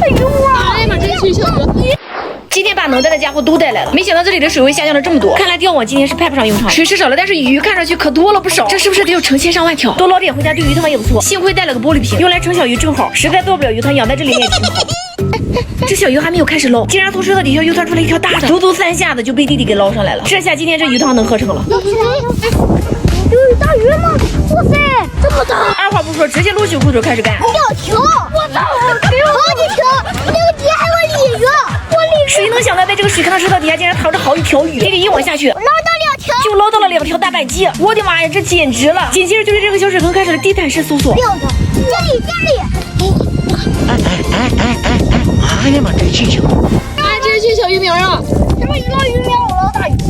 哎呦啊！哎呀妈，这是小鱼。今天把能带的家伙都带来了，没想到这里的水位下降了这么多，看来钓网今天是派不上用场。水是少了，但是鱼看上去可多了不少，这是不是得有成千上万条？多捞点回家兑鱼汤也不错。幸亏带了个玻璃瓶，用来盛小鱼正好，实在做不了鱼汤，养在这里面也挺好。这小鱼还没有开始捞，竟然从石头底下又钻出来一条大的，足足3下子就被弟弟给捞上来了。这下今天这鱼汤能喝成了。有大鱼吗？哇塞，这么大！二话不说，直接撸起裤腿开始干。钓球！我操，好几条！那个底还有鲤鱼，谁能想到在这个水坑的石头底下竟然藏着好几条鱼？弟弟一网下去，捞到2条，就捞到了2条大板鸡！我的妈呀，这简直了！紧接着就是这个小水坑开始了地毯式搜索。这里！哎呀妈，这气球！哎，这是去小鱼苗啊！什么鱼捞鱼苗？我捞大鱼！鲤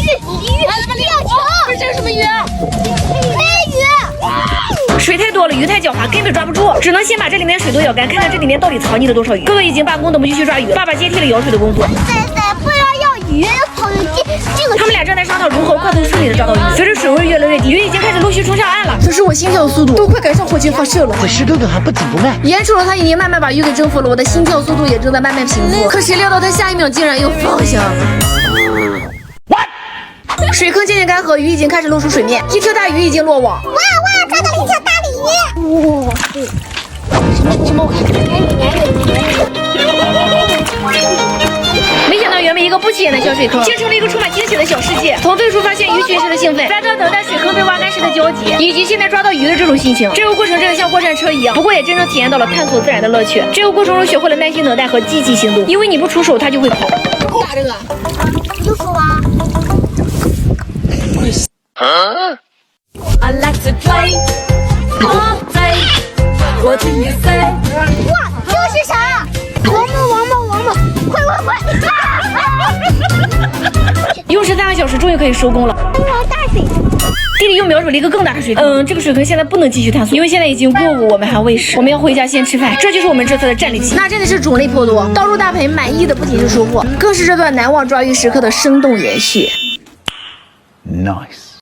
鱼！哎，他妈钓球！不是这是什么鱼啊？黑鱼！水太多了，鱼太狡猾，根本抓不住，只能先把这里面水都舀干，看看这里面到底藏匿了多少鱼。哥哥已经罢工，等不及去抓鱼，爸爸接替了舀水的工作。不要鱼，跑这个。他们俩正在商讨如何快速顺利的抓到鱼。随着水位越来越低，鱼已经开始陆续冲上岸了。可是我心跳速度都快赶上火箭发射了。这石头都还不怎么慢。眼瞅着他已经慢慢把鱼给征服了，我的心跳速度也正在慢慢平复。可谁料到他下一秒竟然又放下了。水坑渐渐干涸，鱼已经开始露出水面，一条大鱼已经落网。哇，抓到了一条大鲤鱼！哇，什么？没想到原本一个不起眼的小水坑，竟成了一个充满惊喜的小世界。从最初发现鱼群时的兴奋，再到等待水坑被挖干时的焦急，以及现在抓到鱼的这种心情，这个过程真的像过山车一样。不过也真正体验到了探索自然的乐趣。这个过程中学会了耐心等待和积极行动，因为你不出手，它就会跑。打这个，就是啊。I like to play all day. What do you say? 哇，这是啥？王八，快！用13个小时终于可以收工了。大水！弟弟又瞄准了一个更大的水坑。这个水坑现在不能继续探索，因为现在已经过午，我们还未食，我们要回家先吃饭。这就是我们这次的战利品，那真的是种类颇多。倒入大盆，满意的不仅是收获，更是这段难忘抓鱼时刻的生动延续。Nice。